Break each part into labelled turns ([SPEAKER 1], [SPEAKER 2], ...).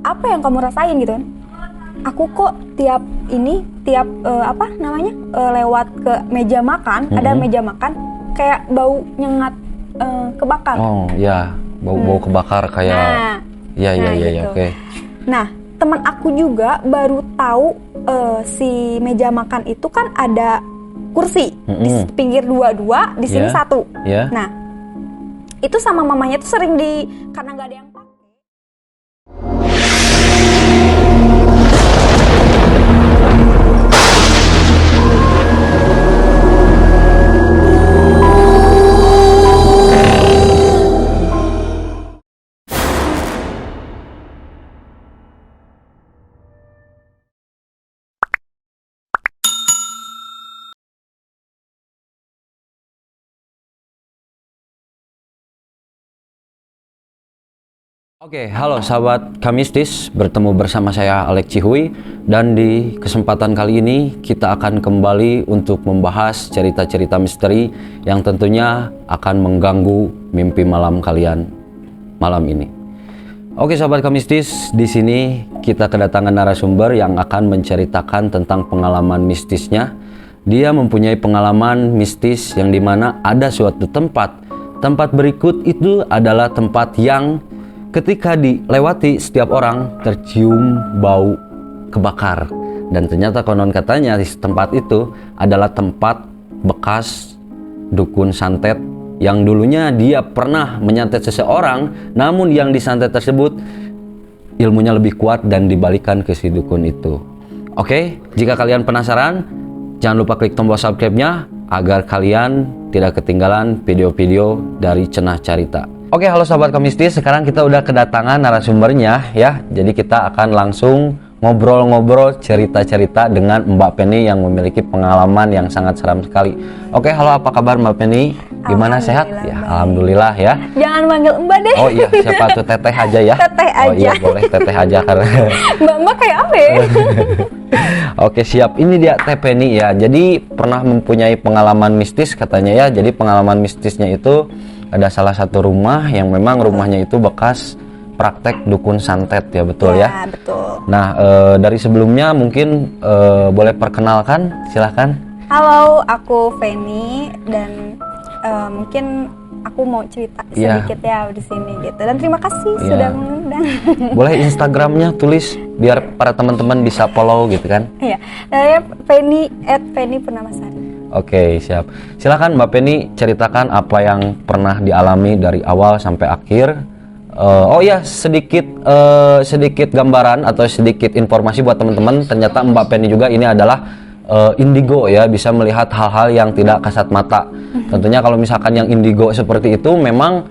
[SPEAKER 1] apa yang kamu rasain gitu kan? Aku kok tiap lewat ke meja makan, ada meja makan kayak bau nyengat kebakar.
[SPEAKER 2] Oh ya, bau kebakar kayak. Ya,
[SPEAKER 1] gitu.
[SPEAKER 2] Oke.
[SPEAKER 1] Nah, teman aku juga baru tahu si meja makan itu kan ada kursi di pinggir dua, di sini satu. Nah, itu sama mamanya tuh sering karena nggak ada yang pakai.
[SPEAKER 2] Oke, halo sahabat Kamistis, bertemu bersama saya Alex Cihui, dan di kesempatan kali ini kita akan kembali untuk membahas cerita-cerita misteri yang tentunya akan mengganggu mimpi malam kalian malam ini. Oke sahabat Kamistis, di sini kita kedatangan narasumber yang akan menceritakan tentang pengalaman mistisnya. Dia mempunyai pengalaman mistis yang dimana ada suatu tempat. Tempat berikut itu adalah tempat yang ketika dilewati setiap orang tercium bau kebakar, dan ternyata konon katanya di tempat itu adalah tempat bekas dukun santet yang dulunya dia pernah menyantet seseorang, namun yang disantet tersebut ilmunya lebih kuat dan dibalikan ke si dukun itu. Oke, jika kalian penasaran, jangan lupa klik tombol subscribe-nya agar kalian tidak ketinggalan video-video dari Cenah Carita. Oke, halo sahabat Kamistis, sekarang kita udah kedatangan narasumbernya ya. Jadi kita akan langsung ngobrol-ngobrol cerita-cerita dengan Mbak Penny yang memiliki pengalaman yang sangat seram sekali. Oke, halo, apa kabar Mbak Penny? Gimana, sehat? Ya, alhamdulillah ya.
[SPEAKER 1] Jangan manggil Mbak deh.
[SPEAKER 2] Oh iya, siapa tuh, Teteh aja ya?
[SPEAKER 1] Teteh aja.
[SPEAKER 2] Oh iya, boleh Teteh aja karena
[SPEAKER 1] Mbak kayak apa ya?
[SPEAKER 2] Oke, siap. Ini dia Teh Penny ya. Jadi pernah mempunyai pengalaman mistis katanya ya. Jadi pengalaman mistisnya itu ada salah satu rumah yang memang rumahnya itu bekas praktek dukun santet ya, betul ya?
[SPEAKER 1] Ya, betul.
[SPEAKER 2] Nah, dari sebelumnya mungkin boleh perkenalkan, silahkan.
[SPEAKER 1] Halo, aku Penny dan mungkin aku mau cerita sedikit ya di sini gitu. Dan terima kasih sudah mengundang.
[SPEAKER 2] Boleh Instagramnya tulis biar para teman-teman bisa follow gitu kan?
[SPEAKER 1] Iya, saya Penny @penny_pernamasari.
[SPEAKER 2] Oke, siap. Silakan Mbak Penny ceritakan apa yang pernah dialami dari awal sampai akhir. Oh ya, sedikit gambaran atau sedikit informasi buat teman-teman. Ternyata Mbak Penny juga ini adalah indigo ya, bisa melihat hal-hal yang tidak kasat mata. Tentunya kalau misalkan yang indigo seperti itu memang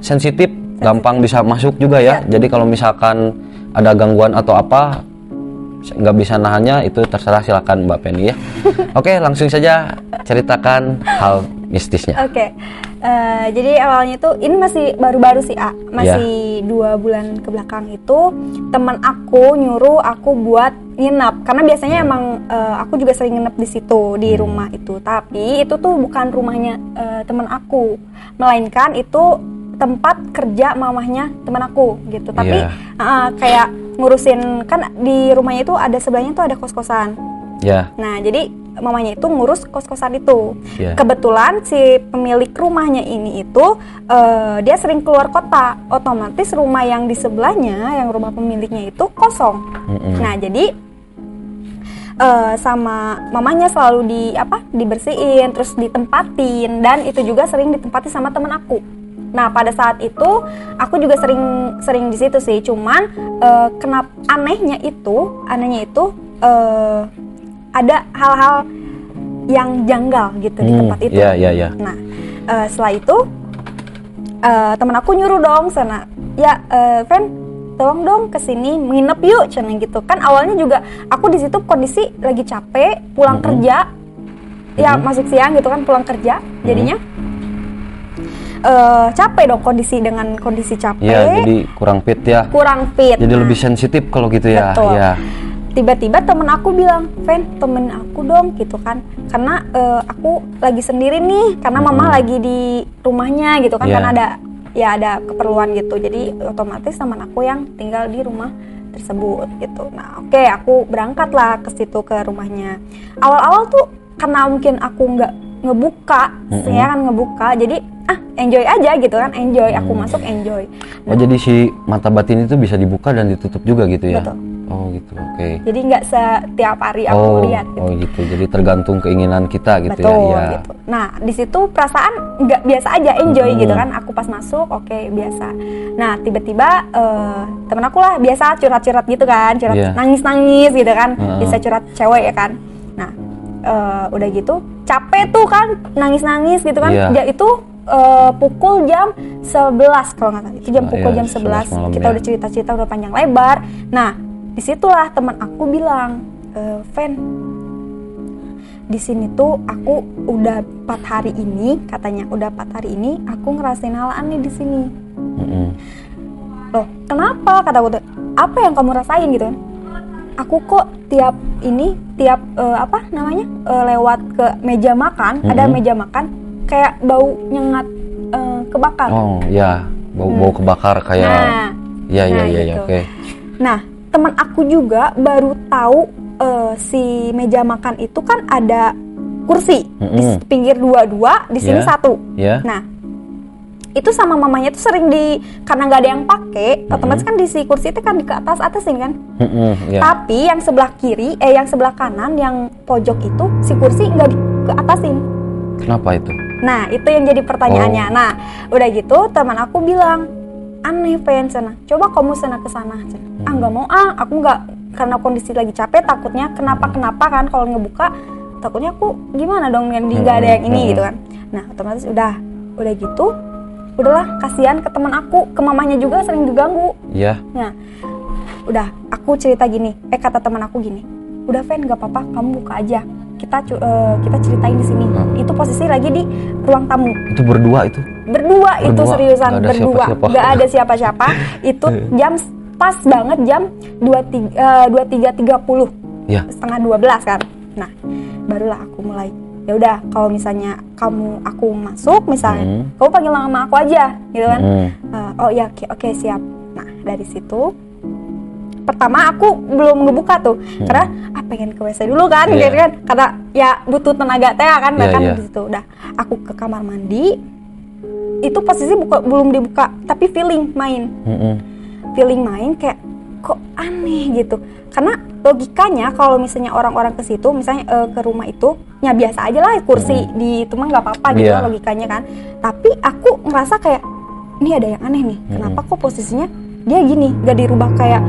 [SPEAKER 2] sensitif, gampang bisa masuk juga ya. Jadi kalau misalkan ada gangguan atau apa, nggak bisa nahannya, itu terserah, silakan Mbak Penny ya. Oke, langsung saja ceritakan hal mistisnya.
[SPEAKER 1] Oke, jadi awalnya tuh ini masih baru-baru sih, masih 2 bulan ke belakang itu teman aku nyuruh aku buat nginep, karena biasanya emang aku juga sering nginep di situ di rumah itu, tapi itu tuh bukan rumahnya teman aku, melainkan itu tempat kerja mamahnya teman aku gitu. Tapi kayak ngurusin, kan di rumahnya itu ada sebelahnya tuh ada kos-kosan. Nah, jadi mamanya itu ngurus kos-kosan itu. Kebetulan si pemilik rumahnya ini itu dia sering keluar kota, otomatis rumah yang di sebelahnya, yang rumah pemiliknya itu kosong. Nah, jadi sama mamanya selalu dibersihin, terus ditempatin, dan itu juga sering ditempati sama temen aku. Nah, pada saat itu aku juga sering di situ sih. Cuman kenapa anehnya itu ada hal-hal yang janggal gitu di tempat itu. Nah, setelah itu temen aku nyuruh dong sana. Ya, Fen, tolong dong kesini nginep yuk, cenah gitu. Kan awalnya juga aku di situ kondisi lagi capek, pulang kerja. Ya, masuk siang gitu kan, pulang kerja. Jadinya capek dong, dengan kondisi capek.
[SPEAKER 2] Iya, jadi kurang fit ya. Jadi lebih sensitif kalau gitu ya.
[SPEAKER 1] Betul. Ya. Tiba-tiba temen aku bilang, Fen, temen aku dong gitu kan. Karena aku lagi sendiri nih, karena mama lagi di rumahnya gitu kan. Karena ada ya ada keperluan gitu. Jadi otomatis teman aku yang tinggal di rumah tersebut gitu. Nah oke, aku berangkat lah ke situ, ke rumahnya. Awal-awal tuh karena mungkin aku nggak ngebuka, saya kan ngebuka, jadi enjoy aja gitu kan, enjoy. Aku masuk enjoy.
[SPEAKER 2] Oh jadi si mata batin itu bisa dibuka dan ditutup juga gitu ya?
[SPEAKER 1] Betul.
[SPEAKER 2] Oh gitu, oke.
[SPEAKER 1] Jadi nggak setiap hari aku lihat gitu.
[SPEAKER 2] Oh gitu, jadi tergantung keinginan kita gitu.
[SPEAKER 1] Betul,
[SPEAKER 2] ya?
[SPEAKER 1] gitu. Nah di situ perasaan nggak biasa aja, enjoy gitu kan. Aku pas masuk, oke, biasa. Nah tiba-tiba temen aku lah biasa curhat-curhat gitu kan, nangis-nangis gitu kan, bisa curhat cewek ya kan. Nah udah gitu capek tuh kan, nangis-nangis gitu kan. Ya itu pukul jam 11 kalau nggak salah. Itu pukul jam 11 kita udah cerita-cerita udah panjang lebar. Nah disitulah teman aku bilang, Fen, di sini tuh aku udah 4 hari ini, katanya udah 4 hari ini aku ngerasain hal aneh di sini. Loh kenapa, kata aku tuh, apa yang kamu rasain gitu kan? Aku kok tiap lewat ke meja makan, ada meja makan kayak bau nyengat kebakar.
[SPEAKER 2] Oh ya, bau kebakar kayak.
[SPEAKER 1] Nah,
[SPEAKER 2] ya
[SPEAKER 1] gitu.
[SPEAKER 2] Oke.
[SPEAKER 1] Nah teman aku juga baru tahu si meja makan itu kan ada kursi di pinggir dua, di sini satu. Nah itu sama mamanya tuh sering karena nggak ada yang pakai, otomatis kan di si kursi itu kan di ke atasin kan. Tapi yang sebelah kiri, yang sebelah kanan, yang pojok itu si kursi nggak ke atasin.
[SPEAKER 2] Kenapa itu?
[SPEAKER 1] Nah itu yang jadi pertanyaannya. Nah udah gitu teman aku bilang, aneh Fen, sana coba kamu sana ke sana. Nggak mau, aku nggak, karena kondisi lagi capek, takutnya kenapa kan kalau ngebuka, takutnya aku gimana dong yang nggak ada yang ini gitu kan. Nah otomatis udah gitu, udahlah, kasihan ke teman aku, ke mamanya juga sering diganggu. Nah udah aku cerita gini, kata teman aku gini, udah Fen nggak apa-apa, kamu buka aja, kita ceritain di sini. Itu posisi lagi di ruang tamu. Itu berdua itu seriusan, berdua, nggak ada siapa-siapa. Itu jam pas banget jam 23.30, setengah 12 kan. Nah barulah aku mulai, ya udah kalau misalnya aku masuk misalnya, kamu panggil nama aku aja gitu kan. Oh ya oke, siap. Nah dari situ pertama aku belum ngebuka tuh, karena pengen ke WC dulu kan, gitu kan, karena ya butuh tenaga teh kan, di situ. Udah aku ke kamar mandi, itu posisi belum dibuka, tapi feeling main kayak kok aneh gitu. Karena logikanya kalau misalnya orang-orang ke situ, misalnya ke rumah itu, ya biasa aja lah kursi di itu mah nggak apa-apa gitu logikanya kan. Tapi aku ngerasa kayak ini ada yang aneh nih. Kenapa kok posisinya dia gini, nggak dirubah kayak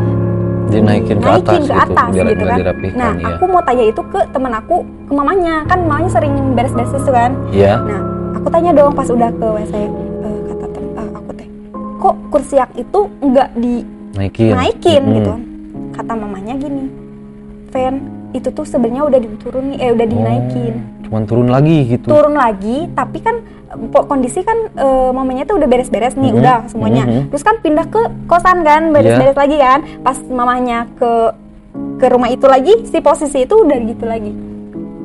[SPEAKER 2] dinaikin ke atas
[SPEAKER 1] gitu kan. Nah aku mau tanya itu ke teman aku, ke mamanya, kan mamanya sering beres-beres itu kan. Nah aku tanya dong pas udah ke WC, kata aku teh, kok kursi yang itu nggak dinaikin gitu kan. Kata mamanya gini, Fen, itu tuh sebenarnya udah dinaikin.
[SPEAKER 2] Cuman turun lagi, tapi kan kondisi kan mamanya tuh udah beres-beres nih, udah semuanya. Terus kan pindah ke kosan kan, beres-beres lagi kan. Pas mamanya ke rumah itu lagi, si posisi itu udah gitu lagi.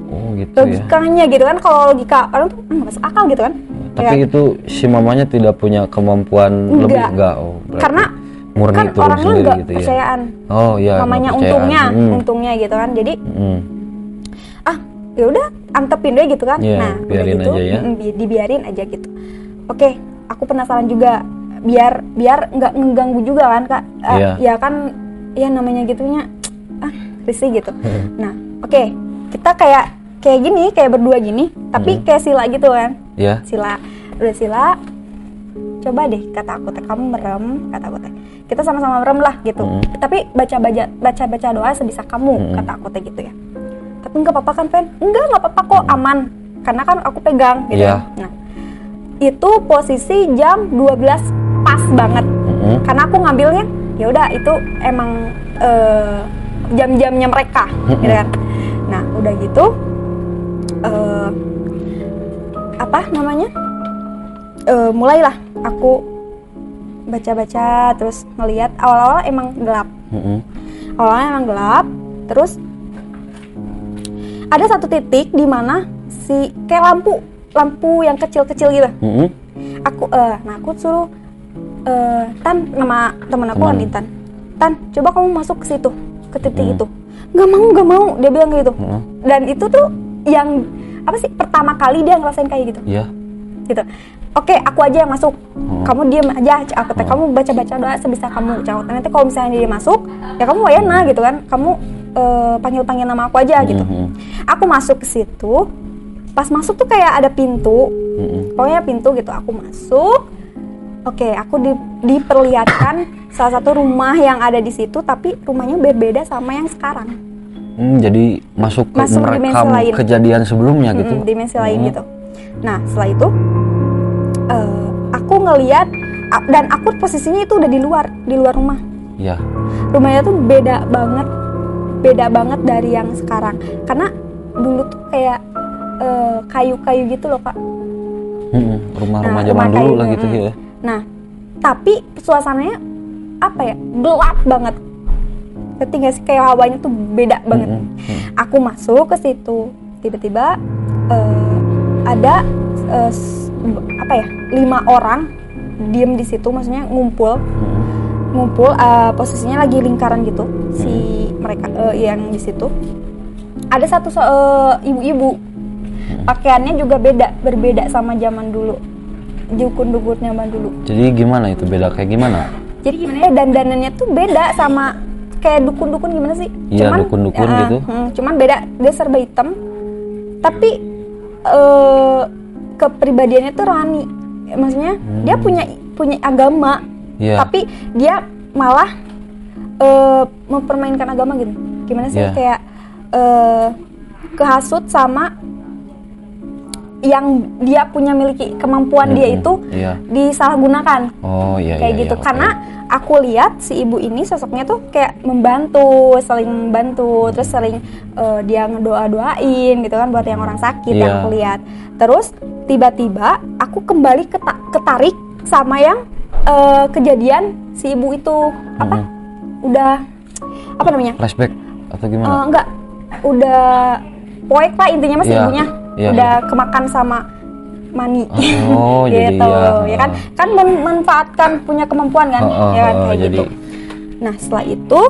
[SPEAKER 2] Oh gitu.
[SPEAKER 1] Logikanya gitu kan, kalau logika orang tuh nggak masuk akal gitu kan.
[SPEAKER 2] Tapi ya, itu si mamanya tidak punya kemampuan lebih enggak?
[SPEAKER 1] Karena murni kan orangnya nggak gitu percayaan. Mamanya untungnya gitu kan. Jadi ya udah antepin deh gitu kan. Nah
[SPEAKER 2] biarin
[SPEAKER 1] udah gitu
[SPEAKER 2] aja ya.
[SPEAKER 1] Dibiarin aja gitu. Oke, aku penasaran juga, biar nggak ngeganggu juga kan kak. Ya kan, ya namanya gitunya risih gitu. Nah oke, kita kayak gini, kayak berdua gini, tapi kayak Sila gitu kan. Sila coba deh, kata aku teh, kamu merem, kata aku teh, kita sama-sama merem lah gitu. Tapi baca doa sebisa kamu, kata aku teh gitu ya. Tapi nggak apa-apa kan Fen? Nggak apa-apa kok, aman, karena kan aku pegang gitu. Nah itu posisi jam 12 pas banget, karena aku ngambilnya ya udah itu emang jam-jamnya mereka gitu kan. Nah udah gitu mulailah aku baca-baca, terus ngelihat awal-awal emang gelap. Terus ada satu titik di mana kayak lampu yang kecil-kecil gitu. Aku suruh Tan, nama temen aku
[SPEAKER 2] Teman.
[SPEAKER 1] kan Intan. Tan, coba kamu masuk ke situ, ke titik itu. Nggak mau, dia bilang gitu. Dan itu tuh yang apa sih, pertama kali dia ngerasain kayak gitu.
[SPEAKER 2] Iya.
[SPEAKER 1] Gitu. Oke, aku aja yang masuk. Kamu diem aja, kamu baca-baca doa sebisa kamu. Nanti kalau misalnya dia masuk, ya kamu wayana gitu kan. Kamu panggil-panggil nama aku aja gitu. Aku masuk ke situ. Pas masuk tuh kayak ada pintu. Pokoknya pintu gitu. Aku masuk. Oke, aku diperlihatkan salah satu rumah yang ada di situ, tapi rumahnya berbeda sama yang sekarang.
[SPEAKER 2] Jadi masuk
[SPEAKER 1] dimensi
[SPEAKER 2] merekam
[SPEAKER 1] lain.
[SPEAKER 2] kejadian sebelumnya gitu.
[SPEAKER 1] Dimensi lain gitu. Nah, setelah itu aku ngeliat, dan aku posisinya itu udah di luar rumah.
[SPEAKER 2] Iya.
[SPEAKER 1] Rumahnya tuh beda banget dari yang sekarang. Karena dulu tuh kayak kayu-kayu gitu loh, Kak.
[SPEAKER 2] Rumah-rumah
[SPEAKER 1] Nah,
[SPEAKER 2] zaman
[SPEAKER 1] rumah
[SPEAKER 2] dulu
[SPEAKER 1] kayu,
[SPEAKER 2] lah gitu ya.
[SPEAKER 1] Nah, tapi suasananya apa ya? Gelap banget. Ngerti gak sih, kayak hawanya tuh beda banget. Aku masuk ke situ, tiba-tiba ada 5 orang diem di situ, maksudnya ngumpul, posisinya lagi lingkaran gitu, si mereka yang di situ. Ada satu ibu-ibu, pakaiannya juga berbeda sama zaman dulu, dukun-dukun zaman dulu.
[SPEAKER 2] Jadi gimana itu, beda kayak gimana?
[SPEAKER 1] Jadi gimana ya, dandanannya tuh beda sama kayak dukun-dukun gimana sih?
[SPEAKER 2] Iya, dukun-dukun gitu.
[SPEAKER 1] Cuman beda, dia serba hitam, tapi kepribadiannya tuh rohani. Maksudnya dia punya agama, tapi dia malah mempermainkan agama gitu. Gimana sih, kayak kehasut sama yang dia punya miliki kemampuan dia itu disalahgunakan. Kayak gitu. Karena aku lihat si ibu ini sosoknya tuh kayak saling membantu, terus saling dia ngedoa-doain gitu kan buat yang orang sakit yang aku lihat. Terus tiba-tiba aku kembali ketarik sama yang kejadian si ibu itu udah apa namanya?
[SPEAKER 2] Flashback atau gimana?
[SPEAKER 1] Enggak, udah poek lah intinya mas, ibunya udah kemakan sama mani. Gitu ya kan memanfaatkan punya kemampuan kan, ya kan kayak gitu. Nah setelah itu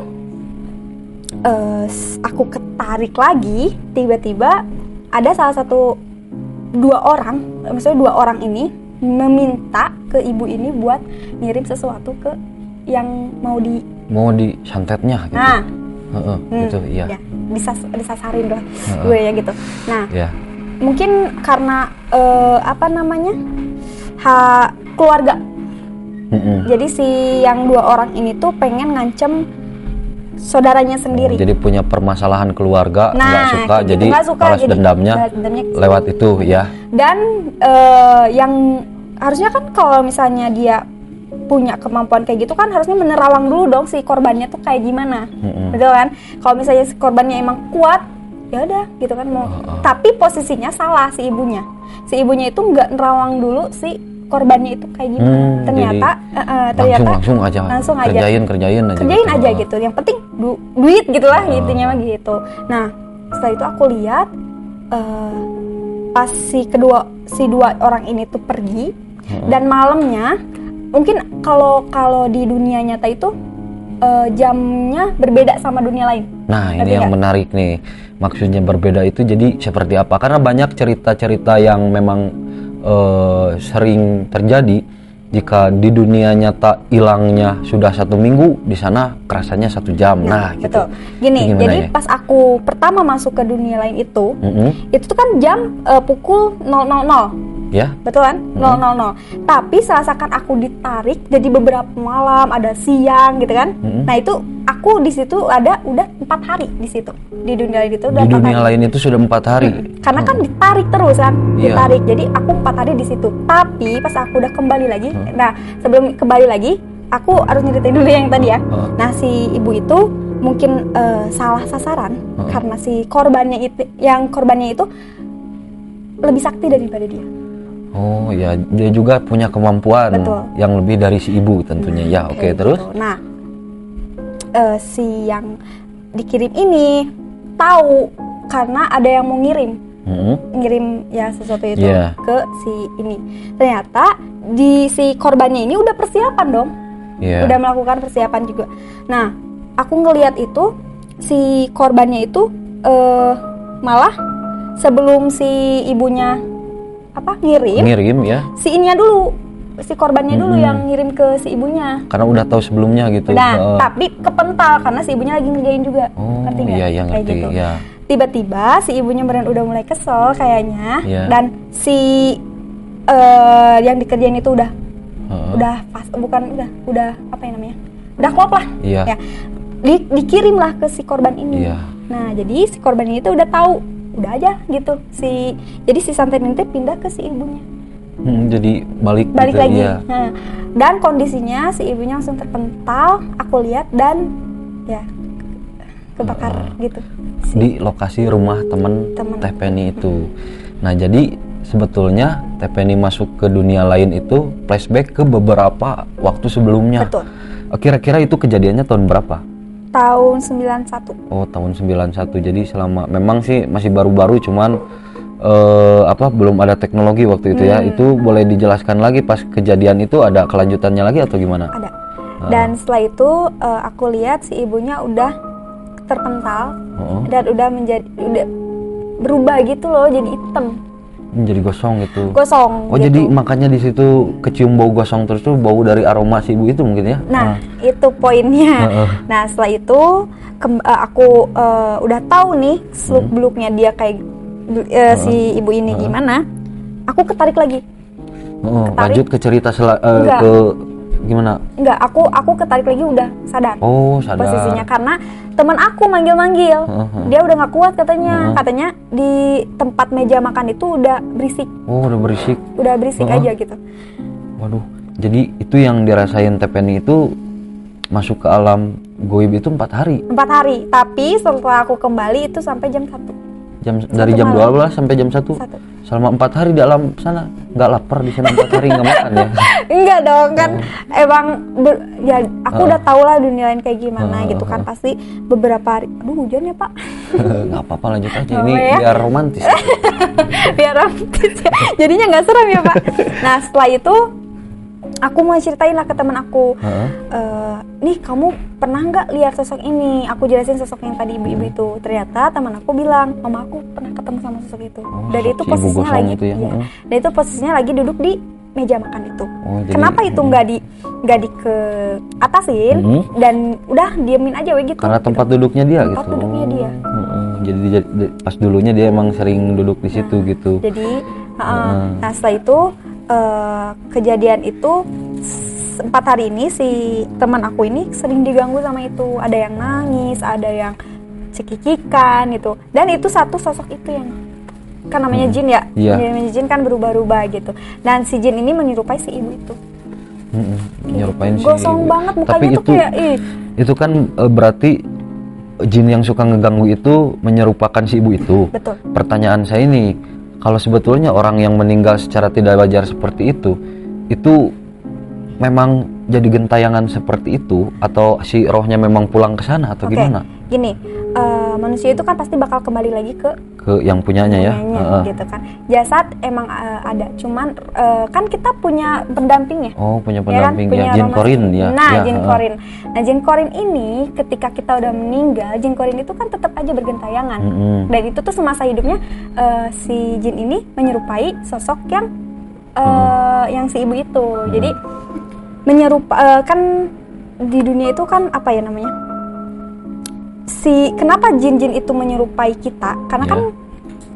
[SPEAKER 1] aku ketarik lagi, tiba-tiba ada dua orang ini meminta ke ibu ini buat ngirim sesuatu ke yang mau
[SPEAKER 2] disantetnya gitu.
[SPEAKER 1] Nah,
[SPEAKER 2] gitu ya.
[SPEAKER 1] Disasarin doang gue ya gitu. Nah, mungkin karena keluarga. Jadi si yang 2 orang ini tuh pengen ngancem saudaranya sendiri.
[SPEAKER 2] Jadi punya permasalahan keluarga, nggak suka,
[SPEAKER 1] gitu.
[SPEAKER 2] jadi balas dendamnya lewat itu ya.
[SPEAKER 1] Dan yang harusnya kan kalau misalnya dia punya kemampuan kayak gitu kan harusnya menerawang dulu dong si korbannya tuh kayak gimana, betul kan? Kalau misalnya si korbannya emang kuat, ya udah gitu kan mau. Tapi posisinya salah si ibunya. Si ibunya itu nggak nerawang dulu si korbannya itu kayak gimana. Ternyata langsung aja kerjain aja gitu. Yang penting duit gitulah intinya mah gitu. Nah setelah itu aku lihat pas si dua orang ini tuh pergi dan malamnya mungkin kalau di dunia nyata itu jamnya berbeda sama dunia lain.
[SPEAKER 2] Nah ini yang menarik nih, maksudnya berbeda itu jadi seperti apa? Karena banyak cerita-cerita yang memang sering terjadi jika di dunia nyata hilangnya sudah 1 minggu, di sana kerasanya 1 jam. Nah gitu.
[SPEAKER 1] Betul. Gini, jadi pas aku pertama masuk ke dunia lain itu tuh kan jam pukul 000.
[SPEAKER 2] Ya.
[SPEAKER 1] Betul kan? 000. Tapi seakan aku ditarik jadi beberapa malam, ada siang gitu kan. Nah itu aku di situ udah 4 hari di situ. Di dunia lain itu udah 4 hari. Di dunia
[SPEAKER 2] lain itu sudah 4 hari.
[SPEAKER 1] Karena kan ditarik terus kan. Ditarik. Jadi aku 4 hari di situ. Tapi pas aku udah kembali lagi, nah sebelum kembali lagi, aku harus nyeritain dulu yang tadi ya. Nah si ibu itu mungkin salah sasaran karena si korbannya itu lebih sakti daripada dia.
[SPEAKER 2] Oh ya, dia juga punya kemampuan yang lebih dari si ibu tentunya. Ya, oke, terus?
[SPEAKER 1] Nah, si yang dikirim ini tahu karena ada yang mau ngirim. ngirim ya sesuatu itu
[SPEAKER 2] Iya.
[SPEAKER 1] ke si ini. Ternyata di si korbannya ini udah persiapan dong.
[SPEAKER 2] Iya.
[SPEAKER 1] Udah melakukan persiapan juga. Nah, aku ngelihat itu si korbannya itu malah sebelum si ibunya ngirim
[SPEAKER 2] ya.
[SPEAKER 1] si ininya dulu, si korbannya dulu yang ngirim ke si ibunya.
[SPEAKER 2] Karena udah tahu sebelumnya gitu.
[SPEAKER 1] Nah, tapi kepental karena si ibunya lagi ngerjain juga.
[SPEAKER 2] Oh,
[SPEAKER 1] Ngerti nggak?
[SPEAKER 2] iya, iya,
[SPEAKER 1] Kayak
[SPEAKER 2] ngerti,
[SPEAKER 1] gitu.
[SPEAKER 2] iya.
[SPEAKER 1] Tiba-tiba si ibunya beneran udah mulai kesel kayaknya,
[SPEAKER 2] Iya.
[SPEAKER 1] dan si yang dikerjain itu udah pas, udah apa ya namanya? Udah klop lah.
[SPEAKER 2] Iya.
[SPEAKER 1] Ya. Dikirim lah ke si korban ini.
[SPEAKER 2] Iya.
[SPEAKER 1] Nah, jadi si korban ini tuh udah tahu, udah aja gitu. Jadi si Santin ini pindah ke si ibunya.
[SPEAKER 2] Jadi balik gitu,
[SPEAKER 1] Lagi.
[SPEAKER 2] iya.
[SPEAKER 1] Nah, dan kondisinya si ibunya langsung terpental, aku lihat, dan ya kebakar gitu.
[SPEAKER 2] Di lokasi rumah temen Teh Penny itu. Nah, jadi sebetulnya Teh Penny masuk ke dunia lain itu flashback ke beberapa waktu sebelumnya.
[SPEAKER 1] Betul.
[SPEAKER 2] Kira-kira itu kejadiannya tahun berapa?
[SPEAKER 1] Tahun 91.
[SPEAKER 2] Oh, tahun 91. Jadi selama memang sih masih baru-baru, cuman belum ada teknologi waktu itu ya. Itu boleh dijelaskan lagi pas kejadian itu ada kelanjutannya lagi atau gimana?
[SPEAKER 1] Ada. Dan setelah itu aku lihat si ibunya udah terpental dan udah berubah gitu loh, jadi hitam.
[SPEAKER 2] Jadi gosong gitu.
[SPEAKER 1] Gosong.
[SPEAKER 2] Oh,
[SPEAKER 1] gitu.
[SPEAKER 2] jadi makanya di situ kecium bau gosong terus tuh, bau dari aroma si ibu itu mungkin ya?
[SPEAKER 1] Nah, itu poinnya. Nah, setelah itu aku udah tahu nih seluk-beluknya dia kayak si ibu ini gimana. Aku ketarik lagi.
[SPEAKER 2] Lanjut ke cerita ke gimana?
[SPEAKER 1] Enggak, aku ketarik lagi udah sadar.
[SPEAKER 2] Oh, sadar.
[SPEAKER 1] Posisinya karena teman aku manggil-manggil. Dia udah nggak kuat katanya. Katanya di tempat meja makan itu udah berisik.
[SPEAKER 2] Oh, udah berisik.
[SPEAKER 1] Udah berisik aja gitu.
[SPEAKER 2] Waduh. Jadi itu yang dirasain Teh Penny itu masuk ke alam goib itu 4 hari.
[SPEAKER 1] 4 hari. Tapi setelah aku kembali itu sampai jam 1.
[SPEAKER 2] Dari jam 12 sampai jam 1. Selama 4 hari di alam sana nggak lapar di sana 4 hari nggak makan ya?
[SPEAKER 1] Enggak dong, kan emang ya aku udah tau lah dunia lain kayak gimana gitu kan, pasti beberapa hari. Aduh, hujan ya Pak.
[SPEAKER 2] Nggak apa-apa, lanjut aja. Ini
[SPEAKER 1] ya?
[SPEAKER 2] biar romantis.
[SPEAKER 1] Biar romantis ya. Jadinya nggak serem ya Pak. Nah, setelah itu aku mau ceritain lah ke teman aku. Nih, kamu pernah nggak lihat sosok ini? Aku jelasin sosok yang tadi ibu-ibu itu. Ternyata teman aku bilang, mama aku pernah ketemu sama sosok itu. Dan itu posisinya lagi,
[SPEAKER 2] itu ya?
[SPEAKER 1] Dan itu posisinya lagi duduk di meja makan itu.
[SPEAKER 2] Jadi,
[SPEAKER 1] kenapa itu nggak di ke atasin dan udah diemin aja we gitu.
[SPEAKER 2] Karena tempat duduknya dia
[SPEAKER 1] tempat
[SPEAKER 2] gitu.
[SPEAKER 1] Duduknya dia.
[SPEAKER 2] Jadi pas dulunya dia emang sering duduk di situ gitu.
[SPEAKER 1] Jadi, nah setelah itu kejadian itu 4 hari ini si teman aku ini sering diganggu sama itu. Ada yang nangis, ada yang cekikikan gitu. Dan itu satu sosok itu yang kan namanya jin ya. Namanya jin kan berubah-ubah gitu. Dan si jin ini menyerupai si ibu itu.
[SPEAKER 2] Nyerupain si
[SPEAKER 1] gosong
[SPEAKER 2] ibu.
[SPEAKER 1] banget mukanya.
[SPEAKER 2] Tapi
[SPEAKER 1] tuh kayak
[SPEAKER 2] itu kan berarti jin yang suka ngeganggu itu menyerupakan si ibu itu.
[SPEAKER 1] Betul.
[SPEAKER 2] Pertanyaan saya ini, kalau sebetulnya orang yang meninggal secara tidak wajar seperti itu memang jadi gentayangan seperti itu, atau si rohnya memang pulang ke sana atau gimana?
[SPEAKER 1] Gini, manusia itu kan pasti bakal kembali lagi ke
[SPEAKER 2] yang punyanya ya,
[SPEAKER 1] gitu kan. Jasad emang ada, cuman kan kita punya pendamping ya.
[SPEAKER 2] Oh, punya
[SPEAKER 1] Ya
[SPEAKER 2] pendamping
[SPEAKER 1] kan? Punya
[SPEAKER 2] jin korin ya.
[SPEAKER 1] Nah, jin korin. Nah, jin korin ini ketika kita udah meninggal, jin korin itu kan tetap aja bergentayangan. Dan itu tuh semasa hidupnya si jin ini menyerupai sosok yang si ibu itu. Jadi kan di dunia itu kan apa ya namanya? Kenapa jin-jin itu menyerupai kita? Karena kan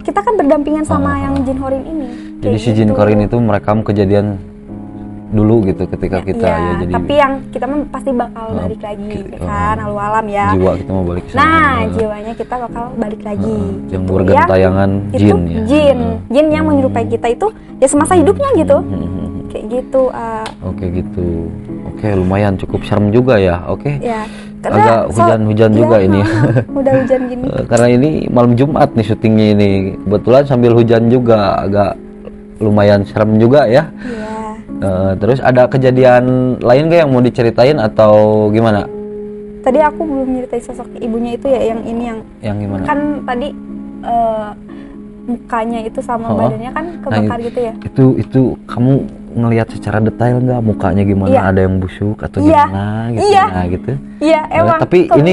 [SPEAKER 1] kita kan berdampingan sama yang jin korin ini.
[SPEAKER 2] Jadi si jin korin itu merekam kejadian dulu gitu ketika kita ya jadi.
[SPEAKER 1] Tapi yang kita pasti bakal balik lagi kan, alu alam ya.
[SPEAKER 2] Jiwa kita mau balik ke sana.
[SPEAKER 1] Nah, jiwanya kita bakal balik lagi.
[SPEAKER 2] Yang bergentayangan jin ya.
[SPEAKER 1] Jin yang menyerupai kita itu ya semasa hidupnya gitu. Kayak gitu.
[SPEAKER 2] Oke gitu. Oke, lumayan cukup serem juga ya. Oke.
[SPEAKER 1] Ya.
[SPEAKER 2] Agak hujan-hujan juga ini.
[SPEAKER 1] Udah hujan gini.
[SPEAKER 2] Karena ini malam Jumat nih syutingnya ini. Kebetulan sambil hujan juga, agak lumayan serem juga ya.
[SPEAKER 1] Iya.
[SPEAKER 2] Terus ada kejadian lain gak yang mau diceritain atau gimana?
[SPEAKER 1] Tadi aku belum nyeritain sosok ibunya itu ya, yang ini yang
[SPEAKER 2] gimana?
[SPEAKER 1] kan tadi mukanya itu sama
[SPEAKER 2] Oh.
[SPEAKER 1] badannya kan kebakar gitu ya.
[SPEAKER 2] Itu kamu ngelihat secara detail nggak mukanya gimana?
[SPEAKER 1] Iya.
[SPEAKER 2] Ada yang busuk atau
[SPEAKER 1] Iya.
[SPEAKER 2] gimana gitu?
[SPEAKER 1] Iya.
[SPEAKER 2] Nah, gitu.
[SPEAKER 1] Iya, emang.
[SPEAKER 2] Tapi
[SPEAKER 1] kalau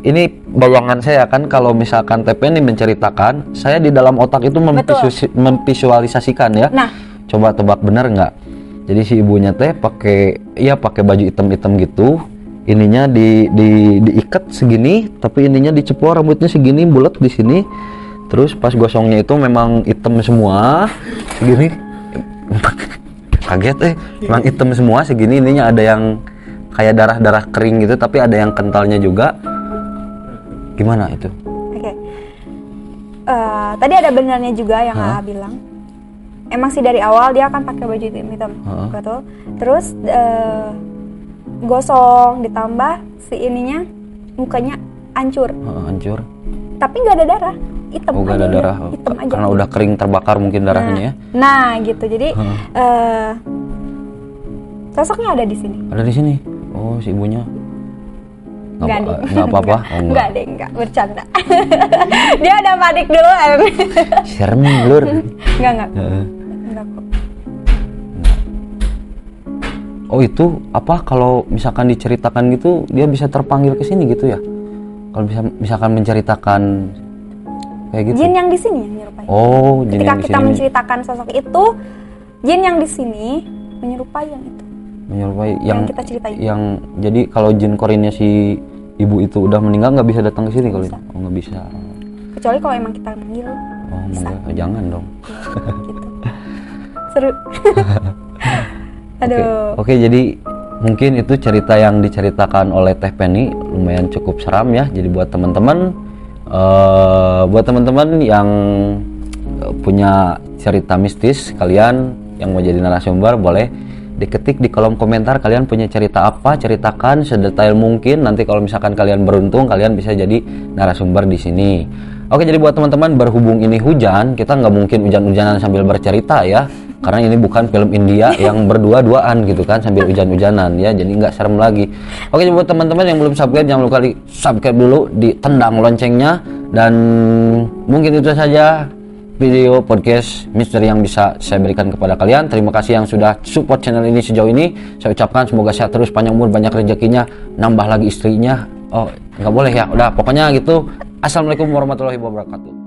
[SPEAKER 2] ini bayangan saya kan kalau misalkan TP ini menceritakan, saya di dalam otak itu memvisualisasikan ya.
[SPEAKER 1] Nah.
[SPEAKER 2] Coba tebak benar nggak? Jadi si ibunya teh pakai baju hitam-hitam gitu. Ininya diikat segini, tapi ininya dicepor, rambutnya segini bulat di sini. Terus pas gosongnya itu memang hitam semua, segini. Kaget memang hitam semua segini. Ininya ada yang kayak darah-darah kering gitu, tapi ada yang kentalnya juga. Gimana itu?
[SPEAKER 1] Oke. Tadi ada benarnya juga yang AA bilang. Emang sih dari awal dia akan pakai baju hitam, gitu. Terus gosong ditambah si ininya mukanya hancur.
[SPEAKER 2] Hancur.
[SPEAKER 1] Tapi nggak ada darah, hitam
[SPEAKER 2] Oh, nggak ada
[SPEAKER 1] aja.
[SPEAKER 2] darah.
[SPEAKER 1] Hitam aja.
[SPEAKER 2] Karena udah kering terbakar mungkin darahnya ya.
[SPEAKER 1] Nah, gitu. Jadi sosoknya ada di sini.
[SPEAKER 2] Ada di sini. Oh, si ibunya. Nggak apa-apa. Oh,
[SPEAKER 1] enggak bercanda. Dia udah panik duluan.
[SPEAKER 2] Serem lur.
[SPEAKER 1] Enggak kok.
[SPEAKER 2] Oh, itu apa kalau misalkan diceritakan gitu dia bisa terpanggil ke sini gitu ya? Kalau misalkan menceritakan kayak gitu.
[SPEAKER 1] Jin yang di sini yang menyerupai.
[SPEAKER 2] Oh, jin
[SPEAKER 1] Ketika
[SPEAKER 2] yang di
[SPEAKER 1] kita
[SPEAKER 2] sini.
[SPEAKER 1] menceritakan sosok itu, jin yang di sini menyerupai yang itu.
[SPEAKER 2] Menyerupai
[SPEAKER 1] Yang kita ceritain.
[SPEAKER 2] Yang jadi kalau jin korinnya si ibu itu udah meninggal nggak bisa datang ke sini kalau
[SPEAKER 1] Bisa.
[SPEAKER 2] itu. Oh, nggak bisa.
[SPEAKER 1] Kecuali kalau emang kita manggil.
[SPEAKER 2] Oh,
[SPEAKER 1] Bisa.
[SPEAKER 2] enggak, jangan dong.
[SPEAKER 1] Ya, gitu. Seru. Aduh.
[SPEAKER 2] Oke, jadi mungkin itu cerita yang diceritakan oleh Teh Penny lumayan cukup seram ya. Jadi buat teman-teman yang punya cerita mistis, kalian yang mau jadi narasumber boleh diketik di kolom komentar kalian punya cerita apa, ceritakan sedetail mungkin. Nanti kalau misalkan kalian beruntung kalian bisa jadi narasumber di sini. Oke, jadi buat teman-teman, berhubung ini hujan, kita nggak mungkin hujan-hujanan sambil bercerita ya, karena ini bukan film India yang berdua-duaan gitu kan sambil hujan-hujanan ya, jadi nggak serem lagi. Oke, jadi buat teman-teman yang belum subscribe, jangan lupa di subscribe dulu, ditendang loncengnya, dan mungkin itu saja video podcast misteri yang bisa saya berikan kepada kalian. Terima kasih yang sudah support channel ini sejauh ini. Saya ucapkan semoga sehat terus, panjang umur, banyak rezekinya, nambah lagi istrinya. Oh, nggak boleh ya, udah pokoknya gitu. Assalamualaikum warahmatullahi wabarakatuh.